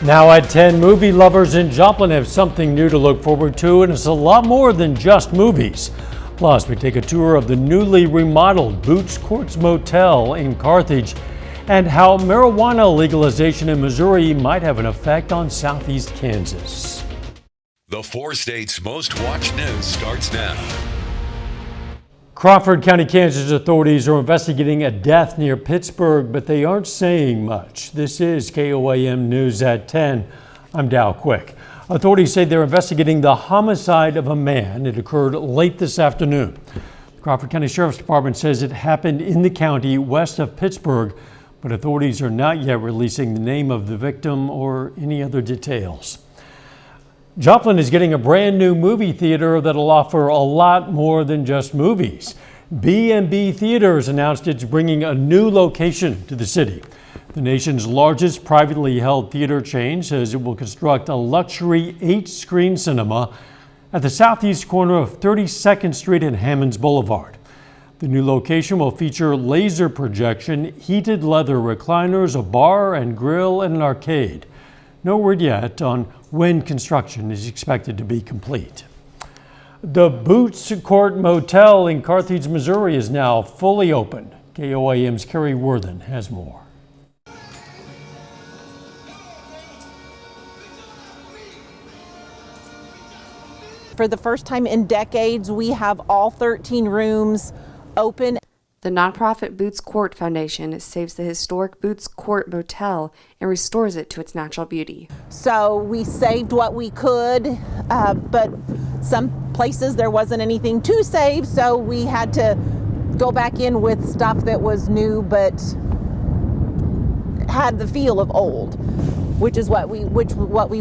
Now at 10, movie lovers in Joplin have something new to look forward to, and it's a lot more than just movies. Plus, we take a tour of the newly remodeled Boots Court Motel in Carthage and how marijuana legalization in Missouri might have an effect on southeast Kansas. The 4 states' most watched news starts now. Crawford County, Kansas authorities are investigating a death near Pittsburgh, but they aren't saying much. This is KOAM News at 10. I'm Dow Quick. Authorities say they're investigating the homicide of a man. It occurred late this afternoon. The Crawford County Sheriff's Department says it happened in the county west of Pittsburgh, but authorities are not yet releasing the name of the victim or any other details. Joplin is getting a brand new movie theater that'll offer a lot more than just movies. B&B Theaters announced it's bringing a new location to the city. The nation's largest privately held theater chain says it will construct a luxury 8-screen cinema at the southeast corner of 32nd Street and Hammonds Boulevard. The new location will feature laser projection, heated leather recliners, a bar and grill, and an arcade. No word yet on when construction is expected to be complete. The Boots Court Motel in Carthage, Missouri is now fully open. KOAM's Carrie Worthen has more. For the first time in decades, we have all 13 rooms open. The nonprofit Boots Court Foundation saves the historic Boots Court Motel and restores it to its natural beauty. So we saved what we could, but some places there wasn't anything to save, so we had to go back in with stuff that was new but had the feel of old, which is what we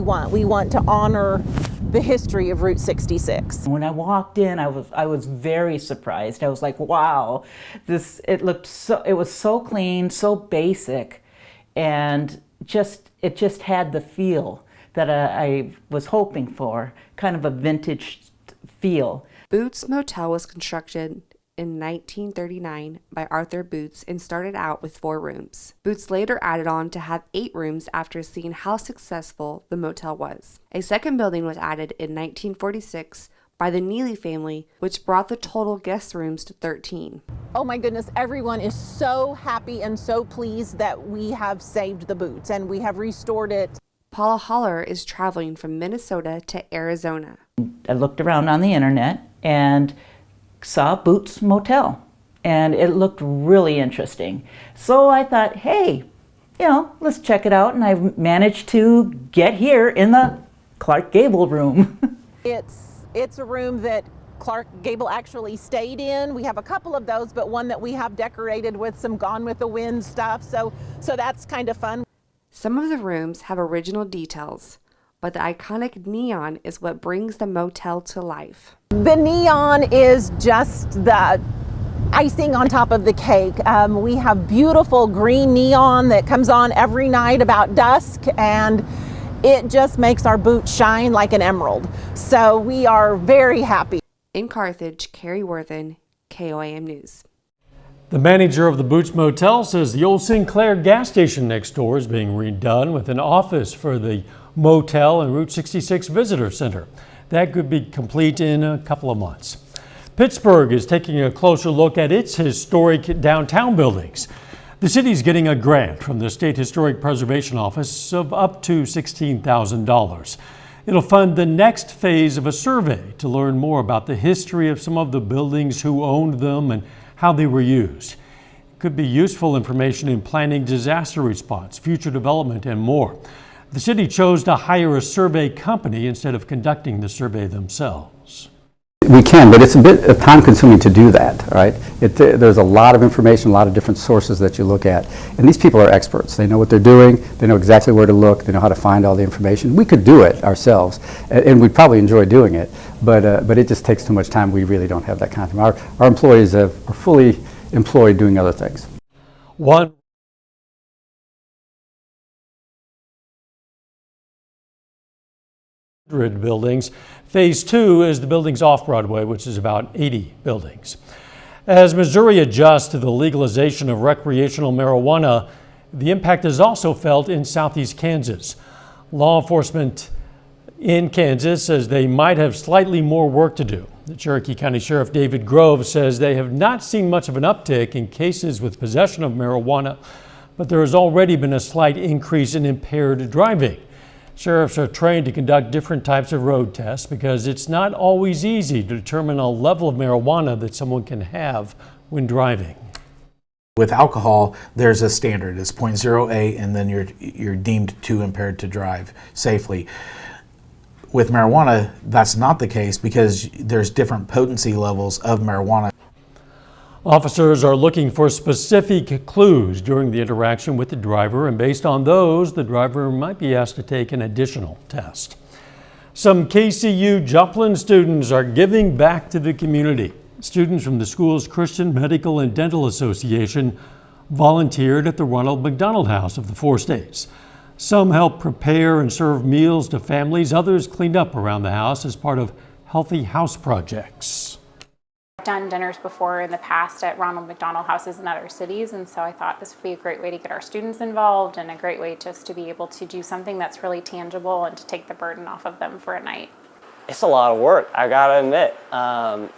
want. We want to honor the history of Route 66. When I walked in, I was very surprised. I was like, wow, it was so clean, so basic, and it just had the feel that I was hoping for, kind of a vintage feel. Boots Motel was constructed in 1939 by Arthur Boots and started out with 4 rooms. Boots later added on to have 8 rooms after seeing how successful the motel was. A second building was added in 1946 by the Neely family, which brought the total guest rooms to 13. Oh my goodness, everyone is so happy and so pleased that we have saved the Boots and we have restored it. Paula Holler is traveling from Minnesota to Arizona. I looked around on the internet and saw Boots Motel, and it looked really interesting. So I thought, hey, let's check it out, and I managed to get here in the Clark Gable room. It's a room that Clark Gable actually stayed in. We have a couple of those, but one that we have decorated with some Gone with the Wind stuff, so that's kind of fun. Some of the rooms have original details, but the iconic neon is what brings the motel to life. The neon is just the icing on top of the cake. We have beautiful green neon that comes on every night about dusk, and it just makes our boots shine like an emerald. So we are very happy. In Carthage, Carrie Worthen, KOAM News. The manager of the Boots Motel says the old Sinclair gas station next door is being redone with an office for the motel and Route 66 Visitor Center. That could be complete in a couple of months. Pittsburgh is taking a closer look at its historic downtown buildings. The city's getting a grant from the State Historic Preservation Office of up to $16,000. It'll fund the next phase of a survey to learn more about the history of some of the buildings, who owned them, and how they were used. It could be useful information in planning disaster response, future development, and more. The city chose to hire a survey company instead of conducting the survey themselves. We can, but it's a bit time-consuming to do that, right? There's a lot of information, a lot of different sources that you look at. And these people are experts. They know what they're doing. They know exactly where to look. They know how to find all the information. We could do it ourselves, and we'd probably enjoy doing it, but it just takes too much time. We really don't have that kind of time. Our employees are fully employed doing other things. One buildings. Phase 2 is the buildings off Broadway, which is about 80 buildings. As Missouri adjusts to the legalization of recreational marijuana, the impact is also felt in southeast Kansas. Law enforcement in Kansas says they might have slightly more work to do. The Cherokee County Sheriff David Grove says they have not seen much of an uptick in cases with possession of marijuana, but there has already been a slight increase in impaired driving. Sheriffs are trained to conduct different types of road tests because it's not always easy to determine a level of marijuana that someone can have when driving. With alcohol, there's a standard. It's 0.08, and then you're deemed too impaired to drive safely. With marijuana, that's not the case because there's different potency levels of marijuana. Officers are looking for specific clues during the interaction with the driver, and based on those, the driver might be asked to take an additional test. Some KCU Joplin students are giving back to the community. Students from the school's Christian Medical and Dental Association volunteered at the Ronald McDonald House of the Four States. Some helped prepare and serve meals to families. Others cleaned up around the house as part of Healthy House projects. I've done dinners before in the past at Ronald McDonald houses in other cities, and so I thought this would be a great way to get our students involved and a great way just to be able to do something that's really tangible and to take the burden off of them for a night. It's a lot of work, I gotta admit.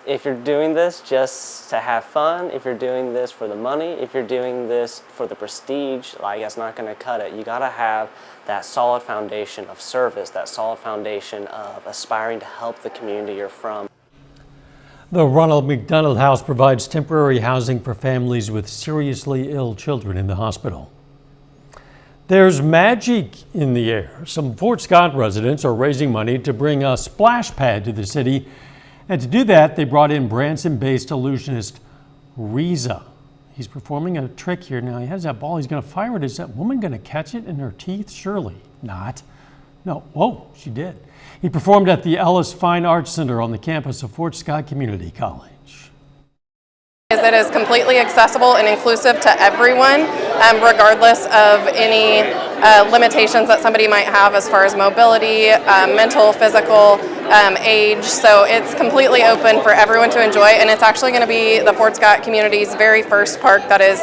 If you're doing this just to have fun, if you're doing this for the money, if you're doing this for the prestige, like, it's not gonna cut it. You gotta have that solid foundation of service, that solid foundation of aspiring to help the community you're from. The Ronald McDonald House provides temporary housing for families with seriously ill children in the hospital. There's magic in the air. Some Fort Scott residents are raising money to bring a splash pad to the city. And to do that, they brought in Branson-based illusionist Reza. He's performing a trick here. Now he has that ball. He's going to fire it. Is that woman going to catch it in her teeth? Surely not. No. Whoa, she did. He performed at the Ellis Fine Arts Center on the campus of Fort Scott Community College. It is completely accessible and inclusive to everyone, regardless of any limitations that somebody might have as far as mobility, mental, physical, age. So it's completely open for everyone to enjoy, and it's actually going to be the Fort Scott community's very first park that is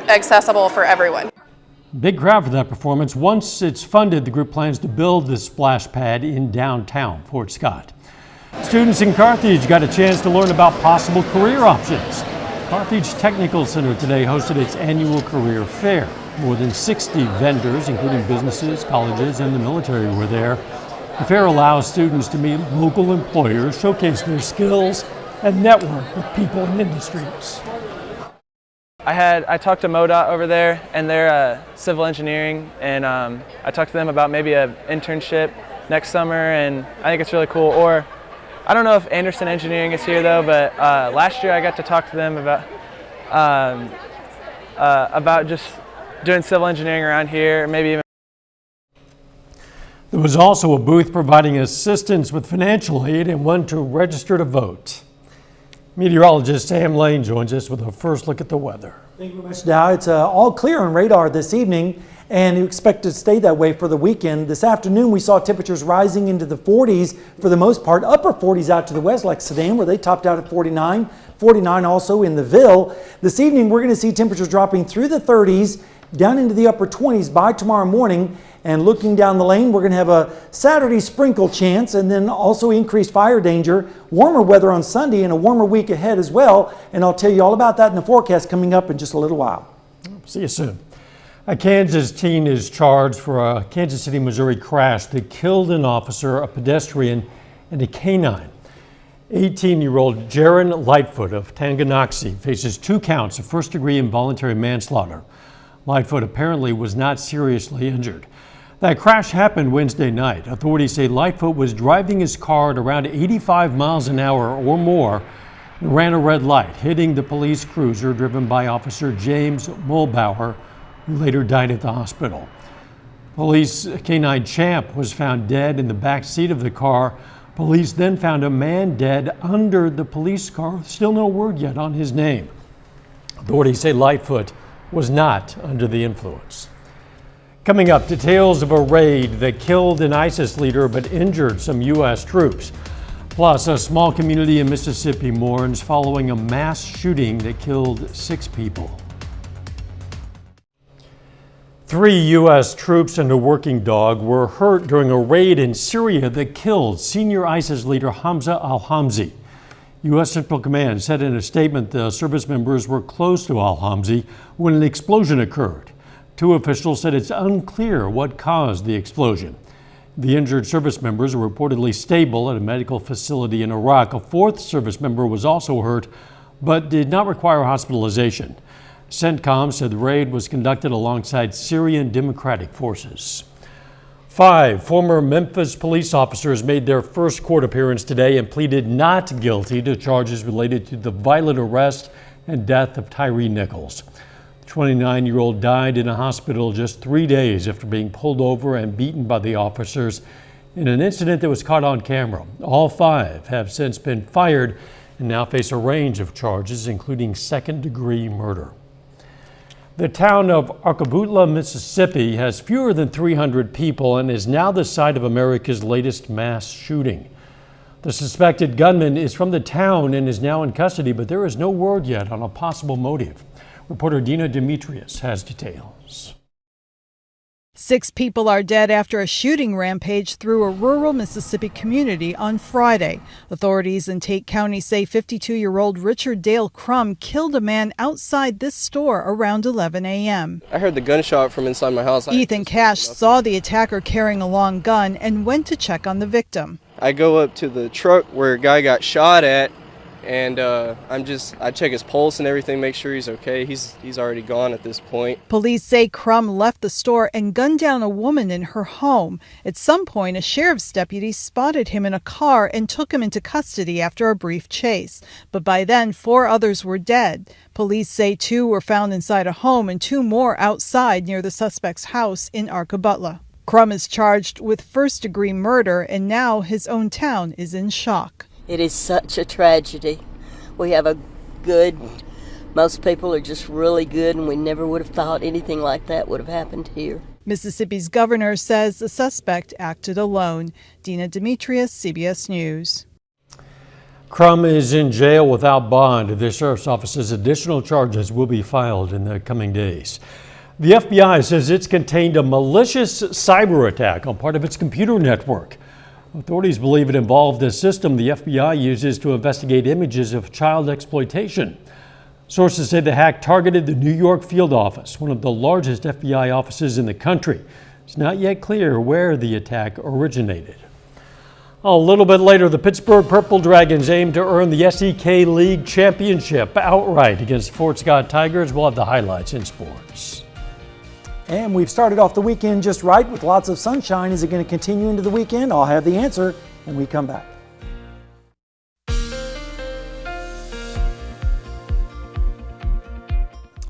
accessible for everyone. Big crowd for that performance. Once it's funded, the group plans to build this splash pad in downtown Fort Scott. Students in Carthage got a chance to learn about possible career options. Carthage Technical Center today hosted its annual career fair. More than 60 vendors, including businesses, colleges, and the military, were there. The fair allows students to meet local employers, showcase their skills, and network with people in industries. I talked to MoDOT over there, and they're civil engineering, and I talked to them about maybe an internship next summer, and I think it's really cool. Or I don't know if Anderson Engineering is here though, but last year I got to talk to them about just doing civil engineering around here, maybe even. There was also a booth providing assistance with financial aid and one to register to vote. Meteorologist Sam Lane joins us with a first look at the weather. Thank you very much, Dow. It's all clear on radar this evening, and you expect to stay that way for the weekend. This afternoon, we saw temperatures rising into the 40s for the most part, upper 40s out to the west, like Sedan, where they topped out at 49, 49 also in the Ville. This evening, we're going to see temperatures dropping through the 30s, down into the upper 20s by tomorrow morning. And looking down the lane, we're going to have a Saturday sprinkle chance and then also increased fire danger, warmer weather on Sunday, and a warmer week ahead as well. And I'll tell you all about that in the forecast coming up in just a little while. See you soon. A Kansas teen is charged for a Kansas City, Missouri crash that killed an officer, a pedestrian, and a canine. 18-year-old Jaron Lightfoot of Tanganoxie faces 2 counts of first-degree involuntary manslaughter. Lightfoot apparently was not seriously injured. That crash happened Wednesday night. Authorities say Lightfoot was driving his car at around 85 miles an hour or more and ran a red light, hitting the police cruiser driven by Officer James Mulbauer, who later died at the hospital. Police canine Champ was found dead in the back seat of the car. Police then found a man dead under the police car. Still no word yet on his name. Authorities say Lightfoot was not under the influence. Coming up, details of a raid that killed an ISIS leader but injured some U.S. troops. Plus, a small community in Mississippi mourns following a mass shooting that killed 6 people. 3 U.S. troops and a working dog were hurt during a raid in Syria that killed senior ISIS leader Hamza al-Hamzi. U.S. Central Command said in a statement the service members were close to al-Hamzi when an explosion occurred. 2 officials said it's unclear what caused the explosion. The injured service members are reportedly stable at a medical facility in Iraq. A 4th service member was also hurt, but did not require hospitalization. CENTCOM said the raid was conducted alongside Syrian Democratic Forces. 5 former Memphis police officers made their first court appearance today and pleaded not guilty to charges related to the violent arrest and death of Tyree Nichols. The 29-year-old died in a hospital just 3 days after being pulled over and beaten by the officers in an incident that was caught on camera. All 5 have since been fired and now face a range of charges, including second-degree murder. The town of Arcabutla, Mississippi has fewer than 300 people and is now the site of America's latest mass shooting. The suspected gunman is from the town and is now in custody, but there is no word yet on a possible motive. Reporter Dina Demetrius has details. 6 people are dead after a shooting rampage through a rural Mississippi community on Friday. Authorities in Tate County say 52-year-old Richard Dale Crum killed a man outside this store around 11 a.m. I heard the gunshot from inside my house. Ethan Cash saw the attacker carrying a long gun and went to check on the victim. I go up to the truck where a guy got shot at, and I check his pulse and everything, make sure he's okay. He's already gone at this point. Police say Crum left the store and gunned down a woman in her home. At some point, a sheriff's deputy spotted him in a car and took him into custody after a brief chase. But by then, 4 others were dead. Police say 2 were found inside a home and 2 more outside near the suspect's house in Arcabutla. Crum is charged with first-degree murder, and now his own town is in shock. It is such a tragedy. We have most people are just really good, and we never would have thought anything like that would have happened here. Mississippi's governor says the suspect acted alone. Dina Demetrius, CBS News. Crum is in jail without bond. The sheriff's office says additional charges will be filed in the coming days. The FBI says it's contained a malicious cyber attack on part of its computer network. Authorities believe it involved a system the FBI uses to investigate images of child exploitation. Sources say the hack targeted the New York field office, one of the largest FBI offices in the country. It's not yet clear where the attack originated. A little bit later, the Pittsburgh Purple Dragons aim to earn the SEK League Championship outright against Fort Scott Tigers. We'll have the highlights in sports. And we've started off the weekend just right with lots of sunshine. Is it going to continue into the weekend? I'll have the answer when we come back.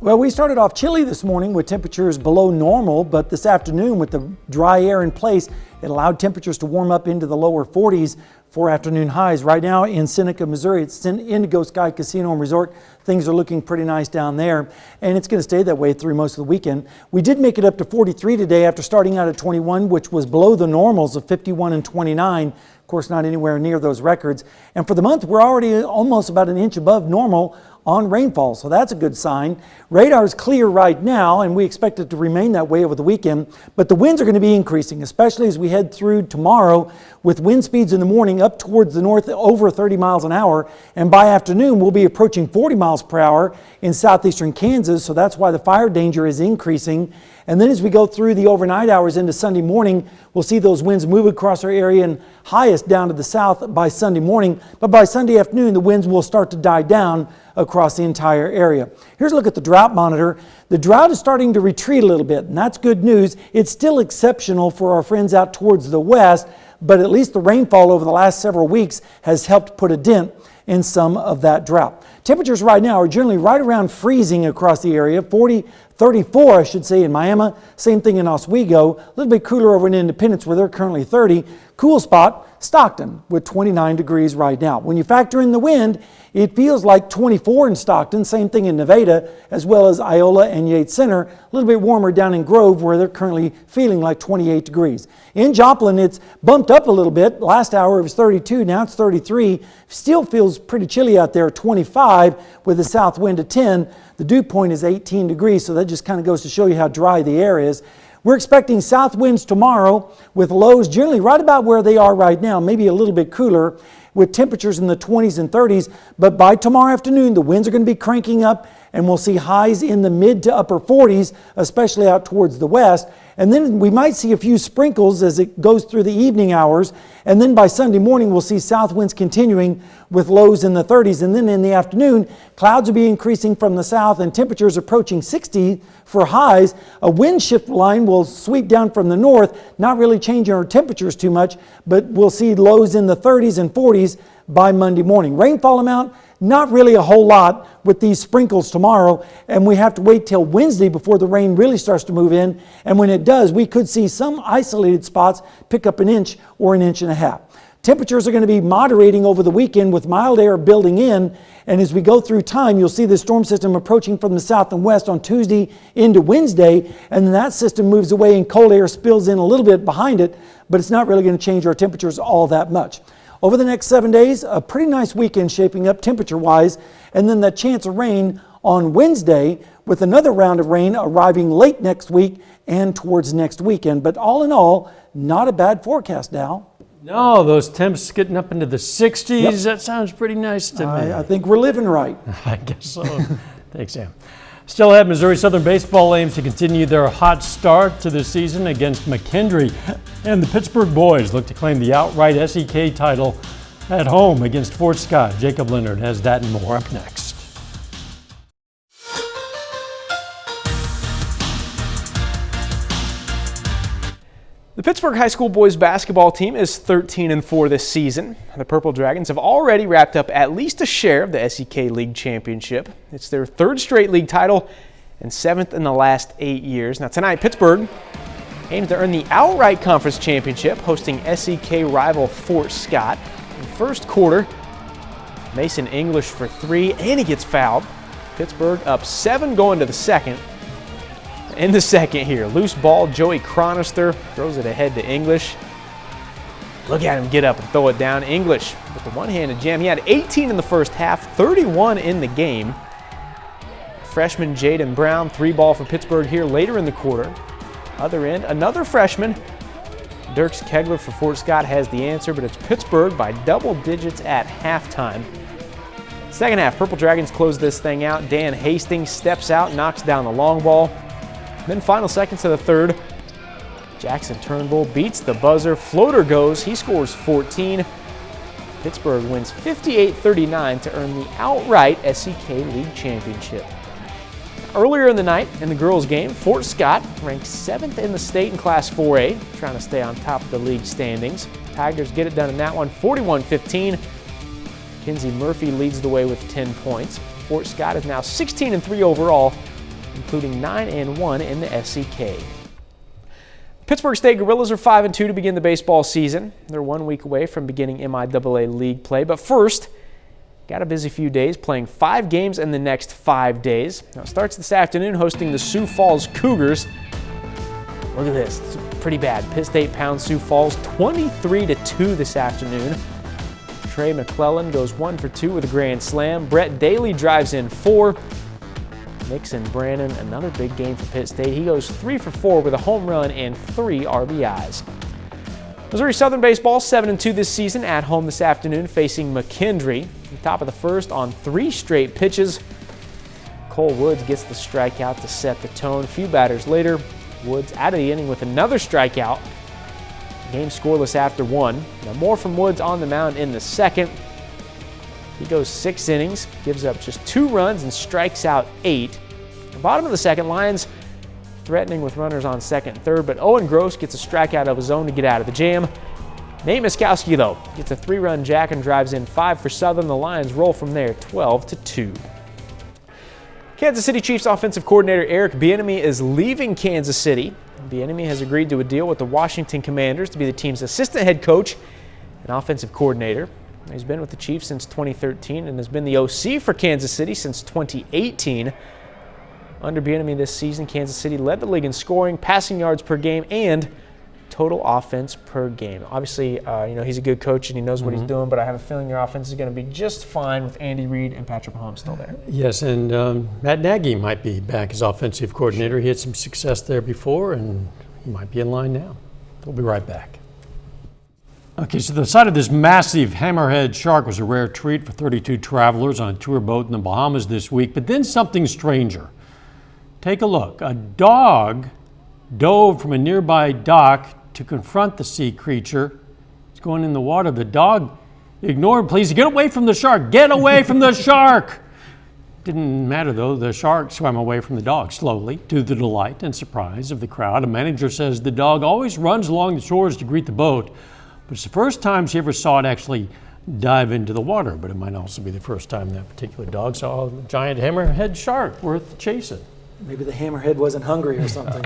Well, we started off chilly this morning with temperatures below normal, but this afternoon with the dry air in place, it allowed temperatures to warm up into the lower 40s for afternoon highs. Right now in Seneca, Missouri, it's Indigo Sky Casino and Resort. Things are looking pretty nice down there, and it's going to stay that way through most of the weekend. We did make it up to 43 today after starting out at 21, which was below the normals of 51 and 29. Of course, not anywhere near those records. And for the month, we're already almost about an inch above normal on rainfall, so that's a good sign. Radar is clear right now, and we expect it to remain that way over the weekend, but the winds are going to be increasing, especially as we head through tomorrow, with wind speeds in the morning up towards the north over 30 miles an hour, and by afternoon we'll be approaching 40 miles per hour in southeastern Kansas, so that's why the fire danger is increasing. And then as we go through the overnight hours into Sunday morning, we'll see those winds move across our area and highest down to the south by Sunday morning. But by Sunday afternoon, the winds will start to die down across the entire area. Here's a look at the drought monitor. The drought is starting to retreat a little bit, and that's good news. It's still exceptional for our friends out towards the west, but at least the rainfall over the last several weeks has helped put a dent in some of that drought. Temperatures right now are generally right around freezing across the area, 34 I should say in Miami, same thing in Oswego, a little bit cooler over in Independence where they're currently 30. Cool spot, Stockton with 29 degrees right now. When you factor in the wind, it feels like 24 in Stockton, same thing in Nevada, as well as Iola and Yates Center, a little bit warmer down in Grove where they're currently feeling like 28 degrees. In Joplin, it's bumped up a little bit. Last hour it was 32, now it's 33. Still feels pretty chilly out there, 25 with a south wind of 10. The dew point is 18 degrees, so that just kind of goes to show you how dry the air is. We're expecting south winds tomorrow with lows generally right about where they are right now, maybe a little bit cooler, with temperatures in the 20s and 30s. But by tomorrow afternoon, the winds are going to be cranking up, and we'll see highs in the mid to upper 40s, especially out towards the west. And then we might see a few sprinkles as it goes through the evening hours. And then by Sunday morning, we'll see south winds continuing with lows in the 30s. And then in the afternoon, clouds will be increasing from the south and temperatures approaching 60 for highs. A wind shift line will sweep down from the north, not really changing our temperatures too much, but we'll see lows in the 30s and 40s by Monday morning. Rainfall amount, not really a whole lot with these sprinkles tomorrow, and we have to wait till Wednesday before the rain really starts to move in. And when it does, we could see some isolated spots pick up an inch or an inch and a half. Temperatures are going to be moderating over the weekend with mild air building in, and as we go through time, you'll see the storm system approaching from the south and west on Tuesday into Wednesday, and then that system moves away and cold air spills in a little bit behind it, but it's not really going to change our temperatures all that much. Over the next 7 days, a pretty nice weekend shaping up temperature-wise, and then that chance of rain on Wednesday with another round of rain arriving late next week and towards next weekend. But all in all, not a bad forecast, Dow. No, those temps getting up into the 60s, That sounds pretty nice to me. I think we're living right. I guess so. Thanks, Sam. Still ahead, Missouri Southern baseball aims to continue their hot start to the season against McKendree. And the Pittsburgh boys look to claim the outright SEK title at home against Fort Scott. Jacob Leonard has that and more up next. The Pittsburgh High School boys basketball team is 13-4 this season. The Purple Dragons have already wrapped up at least a share of the SEK League Championship. It's their third straight league title and seventh in the last 8 years. Now tonight, Pittsburgh aims to earn the outright conference championship, hosting SEK rival Fort Scott. In the first quarter, Mason English for three, and he gets fouled. Pittsburgh up 7 going to the second. In the second here, loose ball, Joey Chronister throws it ahead to English. Look at him get up and throw it down. English with the one-handed jam. He had 18 in the first half, 31 in the game. Freshman Jaden Brown, 3-ball for Pittsburgh here later in the quarter. Other end, another freshman. Dirks Kegler for Fort Scott has the answer, but it's Pittsburgh by double digits at halftime. Second half, Purple Dragons close this thing out. Dan Hastings steps out, knocks down the long ball. Then final seconds of the third, Jackson Turnbull beats the buzzer. Floater goes, he scores 14. Pittsburgh wins 58-39 to earn the outright SEK League Championship. Earlier in the night, in the girls' game, Fort Scott ranked 7th in the state in Class 4A, trying to stay on top of the league standings. Tigers get it done in that one, 41-15. Kinsey Murphy leads the way with 10 points. Fort Scott is now 16-3 overall, including 9-1 in the SEK. Pittsburgh State Gorillas are 5-2 to begin the baseball season. They're 1 week away from beginning MIAA league play, but first, got a busy few days playing 5 games in the next 5 days. Now it starts this afternoon hosting the Sioux Falls Cougars. Look at this, it's pretty bad. Pitt State pounds Sioux Falls 23-2 this afternoon. Trey McClellan goes 1 for 2 with a grand slam. Brett Daly drives in 4. Nixon Brannon, another big game for Pitt State. He goes 3 for 4 with a home run and 3 RBIs. Missouri Southern baseball 7-2 this season at home this afternoon facing McKendree. Top of the first on 3 straight pitches. Cole Woods gets the strikeout to set the tone. A few batters later, Woods out of the inning with another strikeout. Game scoreless after 1. Now more from Woods on the mound in the second. He goes 6 innings, gives up just 2 runs and strikes out 8. The bottom of the second, Lions threatening with runners on second and third, but Owen Gross gets a strikeout of his own to get out of the jam. Nate Miskowski, though, gets a 3-run jack and drives in 5 for Southern. The Lions roll from there 12-2. Kansas City Chiefs offensive coordinator Eric Bieniemy is leaving Kansas City. Bieniemy has agreed to a deal with the Washington Commanders to be the team's assistant head coach and offensive coordinator. He's been with the Chiefs since 2013 and has been the OC for Kansas City since 2018. Under Bieniemy this season, Kansas City led the league in scoring, passing yards per game, and total offense per game. Obviously, he's a good coach and he knows what he's doing, but I have a feeling your offense is going to be just fine with Andy Reid and Patrick Mahomes still there. Yes, and Matt Nagy might be back as offensive coordinator. He had some success there before, and he might be in line now. We'll be right back. Okay, so the sight of this massive hammerhead shark was a rare treat for 32 travelers on a tour boat in the Bahamas this week, but then something stranger. Take a look. A dog dove from a nearby dock to confront the sea creature. It's going in the water. The dog ignored pleas. Get away from the shark. Get away from the shark. Didn't matter though. The shark swam away from the dog slowly, to the delight and surprise of the crowd. A manager says the dog always runs along the shores to greet the boat, but it's the first time she ever saw it actually dive into the water. But it might also be the first time that particular dog saw a giant hammerhead shark worth chasing. Maybe the hammerhead wasn't hungry or something.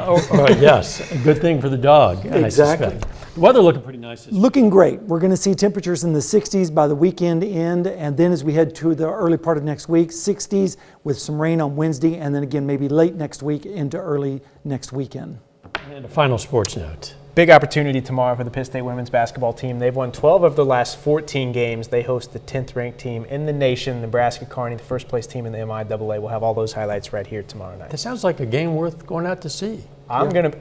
Yes, a good thing for the dog. Exactly. The weather looking pretty nice. Looking great. We're going to see temperatures in the 60s by the weekend end, and then as we head to the early part of next week, 60s with some rain on Wednesday, and then again maybe late next week into early next weekend. And a final sports note. Big opportunity tomorrow for the Pitt State women's basketball team. They've won 12 of their last 14 games. They host the 10th ranked team in the nation, Nebraska Kearney, the first place team in the MIAA. We'll have all those highlights right here tomorrow night. That sounds like a game worth going out to see. I'm going.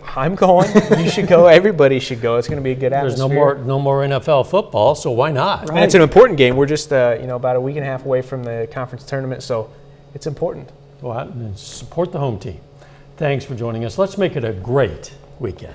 You should go. Everybody should go. It's going to be a good atmosphere. There's no more NFL football, so why not? And it's an important game. We're just about a week and a half away from the conference tournament, so it's important. Go out and support the home team. Thanks for joining us. Let's make it a great weekend.